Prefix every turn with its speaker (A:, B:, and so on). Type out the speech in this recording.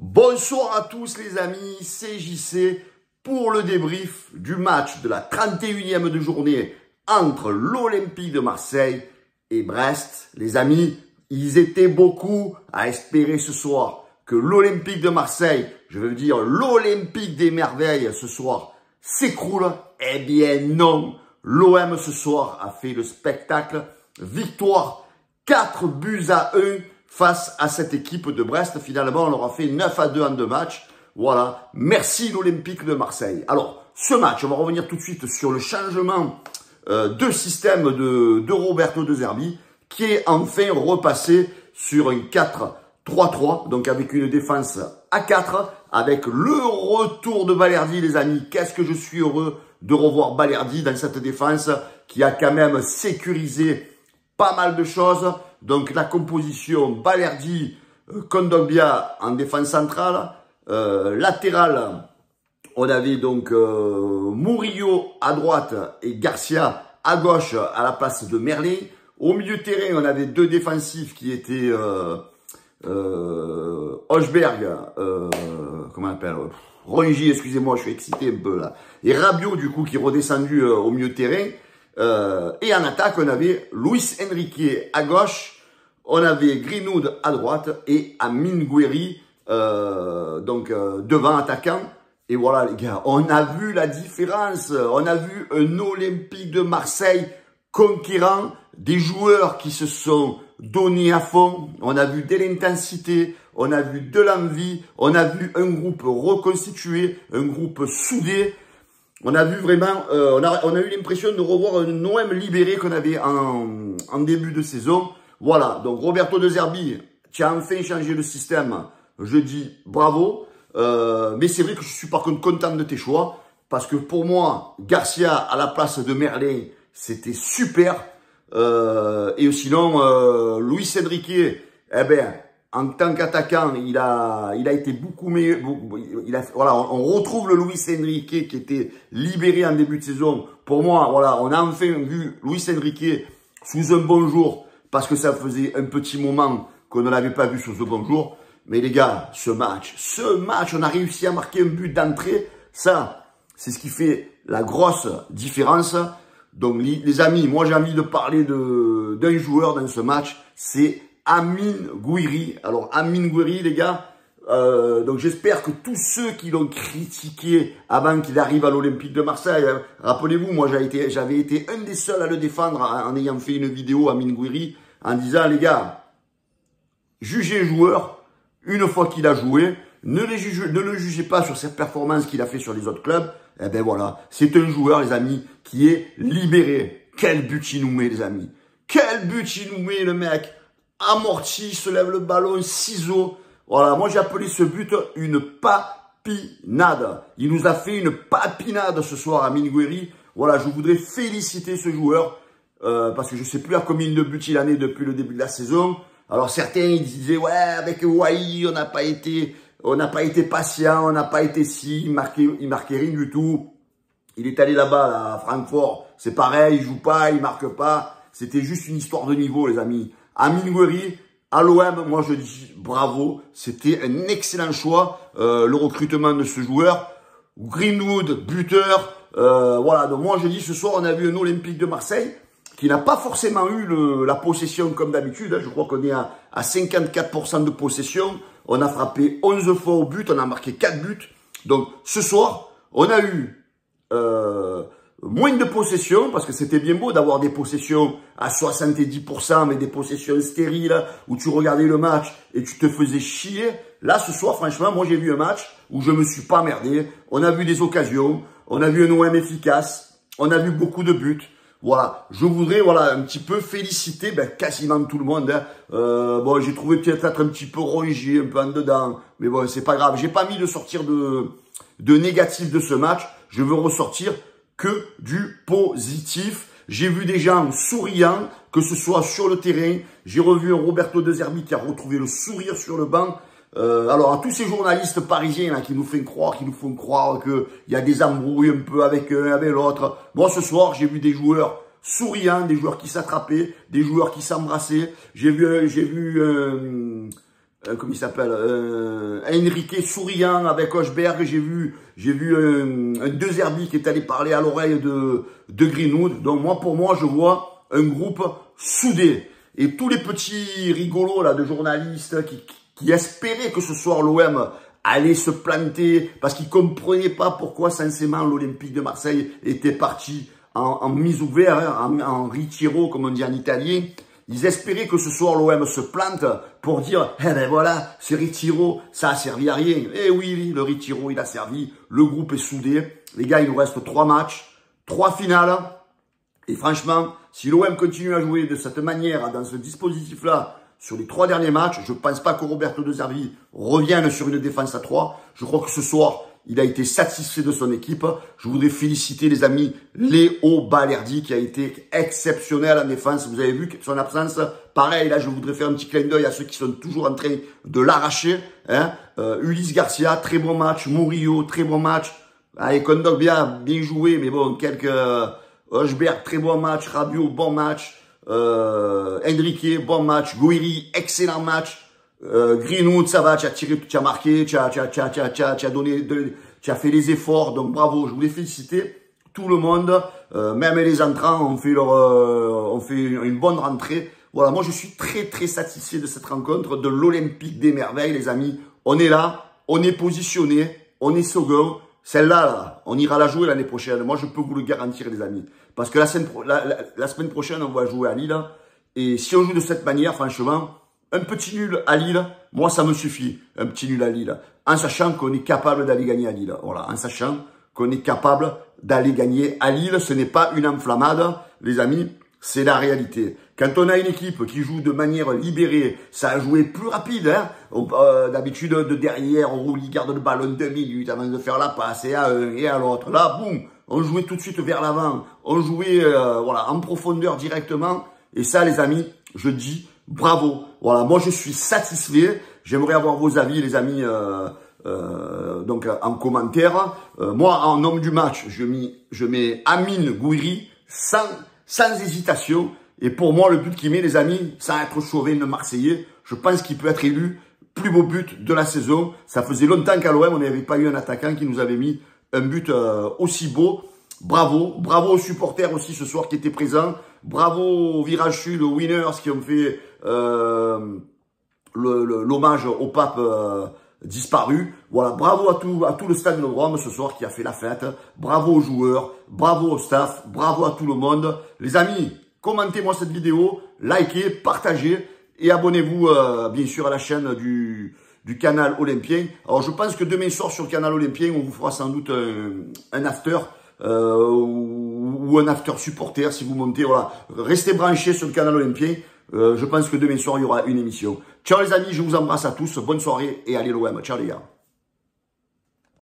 A: Bonsoir à tous les amis, c'est JC pour le débrief du match de la 31e de journée entre l'Olympique de Marseille et Brest. Les amis, ils étaient beaucoup à espérer ce soir que l'Olympique de Marseille, je veux dire l'Olympique des merveilles ce soir, s'écroule. Eh bien non, l'OM ce soir a fait le spectacle. Victoire 4-1 face à cette équipe de Brest. Finalement, on leur a fait 9-2 en 2 matchs. Voilà. Merci l'Olympique de Marseille. Alors, ce match, on va revenir tout de suite sur le changement de système de Roberto De Zerbi, qui est enfin repassé sur un 4-3-3, donc avec une défense à 4, avec le retour de Balerdi, les amis. Qu'est-ce que je suis heureux de revoir Balerdi dans cette défense qui a quand même sécurisé pas mal de choses. Donc la composition Balerdi, Kondogbia en défense centrale, latéral, on avait donc Murillo à droite et Garcia à gauche à la place de Merlet. Au milieu de terrain, on avait deux défensifs qui étaient Hochberg, comment on appelle, Rongi, excusez-moi, je suis excité un peu là, et Rabiot du coup qui est redescendu au milieu de terrain. Et en attaque, on avait Luis Enrique à gauche, on avait Greenwood à droite et Amine Gouiri devant attaquant. Et voilà les gars, on a vu la différence, on a vu un Olympique de Marseille conquérant, des joueurs qui se sont donnés à fond, on a vu de l'intensité, on a vu de l'envie, on a vu un groupe reconstitué, un groupe soudé. On a vu vraiment, on a eu l'impression de revoir un OM libéré qu'on avait en début de saison. Voilà, donc Roberto De Zerbi, tu as enfin changé le système. Je dis bravo. Mais c'est vrai que je suis par contre content de tes choix. Parce que pour moi, Garcia à la place de Merlet, c'était super. Et sinon, Luis Enrique, eh ben, en tant qu'attaquant, il a été beaucoup meilleur. Voilà, on retrouve le Luis Enrique qui était libéré en début de saison. Pour moi, voilà, on a enfin vu Luis Enrique sous un bon jour parce que ça faisait un petit moment qu'on ne l'avait pas vu sous ce bon jour. Mais les gars, ce match, on a réussi à marquer un but d'entrée. Ça, c'est ce qui fait la grosse différence. Donc, les amis, moi j'ai envie de parler d'un joueur dans ce match, c'est Amine Gouiri. Alors, Amine Gouiri, les gars, donc j'espère que tous ceux qui l'ont critiqué avant qu'il arrive à l'Olympique de Marseille, hein, rappelez-vous, moi j'avais été un des seuls à le défendre en ayant fait une vidéo à Amine Gouiri, en disant, les gars, jugez un joueur une fois qu'il a joué, ne le jugez pas sur ses performances qu'il a fait sur les autres clubs. Eh ben voilà, c'est un joueur, les amis, qui est libéré. Quel but il nous met, les amis. Quel but il nous met, le mec. Amorti, se lève le ballon, ciseau. Voilà, moi j'ai appelé ce but une papinade. Il nous a fait une papinade ce soir à Amine Gouiri. Voilà, je voudrais féliciter ce joueur. Parce que je ne sais plus à combien de buts il en est depuis le début de la saison. Alors certains ils disaient ouais avec Wai on n'a pas été patient, on n'a pas été si, il marquait rien du tout. Il est allé là-bas à Francfort, c'est pareil, il joue pas, il marque pas. C'était juste une histoire de niveau les amis. Amine Gouiri à l'OM, moi je dis bravo, c'était un excellent choix le recrutement de ce joueur. Greenwood buteur, voilà donc moi je dis ce soir on a vu un Olympique de Marseille qui n'a pas forcément eu la possession comme d'habitude. Hein. Je crois qu'on est à 54% de possession. On a frappé 11 fois au but, on a marqué 4 buts. Donc ce soir, on a eu moins de possession, parce que c'était bien beau d'avoir des possessions à 70%, mais des possessions stériles, où tu regardais le match et tu te faisais chier. Là, ce soir, franchement, moi j'ai vu un match où je me suis pas emmerdé. On a vu des occasions, on a vu un OM efficace, on a vu beaucoup de buts. Voilà, je voudrais un petit peu féliciter quasiment tout le monde. Hein. Bon, j'ai trouvé peut-être un petit peu Rongi, un peu en dedans, mais bon, c'est pas grave. J'ai pas mis de sortir de négatif de ce match. Je veux ressortir que du positif. J'ai vu des gens souriants, que ce soit sur le terrain. J'ai revu un Roberto De Zerbi qui a retrouvé le sourire sur le banc. Alors, à tous ces journalistes parisiens là, qui nous font croire qu'il y a des embrouilles un peu avec un, avec l'autre. Moi, ce soir, j'ai vu des joueurs souriants, des joueurs qui s'attrapaient, des joueurs qui s'embrassaient. J'ai vu comment il s'appelle, Enrique souriant avec Hochberg. J'ai vu un De Zerbi qui est allé parler à l'oreille de Greenwood. Donc moi, pour moi, je vois un groupe soudé. Et tous les petits rigolos là de journalistes qui espéraient que ce soir l'OM allait se planter parce qu'ils comprenaient pas pourquoi sincèrement l'Olympique de Marseille était parti en mise ouverte, en ritiro comme on dit en italien. Ils espéraient que ce soir l'OM se plante pour dire, eh ben voilà, ce Ritiro, ça a servi à rien. Eh oui, le Ritiro, il a servi. Le groupe est soudé. Les gars, il nous reste 3 matchs, 3 finales. Et franchement, si l'OM continue à jouer de cette manière, dans ce dispositif-là, sur les 3 derniers matchs, je ne pense pas que Roberto De Zerbi revienne sur une défense à 3. Je crois que ce soir, il a été satisfait de son équipe. Je voudrais féliciter les amis Léo Balerdi qui a été exceptionnel en défense. Vous avez vu son absence. Pareil, là, je voudrais faire un petit clin d'œil à ceux qui sont toujours en train de l'arracher. Hein. Ulysse Garcia, très bon match. Murillo, très bon match. Allez, Kondogbia, bien joué, mais bon, quelques... Hochberg, très bon match. Rabiot, bon match. Enrique, bon match. Gouiri, excellent match. Greenwood, ça va, tu as tiré, tu as marqué, tu as donné, tu as fait les efforts, donc bravo, je voulais féliciter tout le monde, même les entrants ont fait une bonne rentrée. Voilà, moi je suis très satisfait de cette rencontre, de l'Olympique des Merveilles, les amis. On est là, on est positionné, on est second. Celle-là, là, on ira la jouer l'année prochaine. Moi, je peux vous le garantir, les amis. Parce que la semaine prochaine, on va jouer à Lille. Et si on joue de cette manière, franchement, un petit nul à Lille, moi, ça me suffit. Un petit nul à Lille. En sachant qu'on est capable d'aller gagner à Lille. Voilà, en sachant qu'on est capable d'aller gagner à Lille. Ce n'est pas une enflammade, les amis. C'est la réalité. Quand on a une équipe qui joue de manière libérée, ça a joué plus rapide. Hein. D'habitude, de derrière, on garde le ballon 2 minutes avant de faire la passe et à un et à l'autre. Là, boum, on jouait tout de suite vers l'avant. On jouait voilà, en profondeur directement. Et ça, les amis, je dis bravo. Voilà, moi, je suis satisfait. J'aimerais avoir vos avis, les amis, donc en commentaire. Moi, en homme du match, je mets Amine Gouiri sans hésitation. Et pour moi, le but qu'il met, les amis, sans être chauvin de Marseillais, je pense qu'il peut être élu plus beau but de la saison. Ça faisait longtemps qu'à l'OM, on n'avait pas eu un attaquant qui nous avait mis un but aussi beau. Bravo. Bravo aux supporters aussi ce soir qui étaient présents. Bravo aux Virage Sud, aux Winners qui ont fait l'hommage au pape disparu. Voilà, bravo à tout le stade de Rome ce soir qui a fait la fête. Bravo aux joueurs, bravo au staff, bravo à tout le monde. Les amis, commentez-moi cette vidéo, likez, partagez et abonnez-vous bien sûr à la chaîne du canal Olympien. Alors je pense que demain soir sur le canal Olympien, on vous fera sans doute un after ou un after supporter si vous montez. Voilà, restez branchés sur le canal Olympien. Je pense que demain soir, il y aura une émission. Ciao les amis, je vous embrasse à tous. Bonne soirée et allez l'OM. Ciao les gars.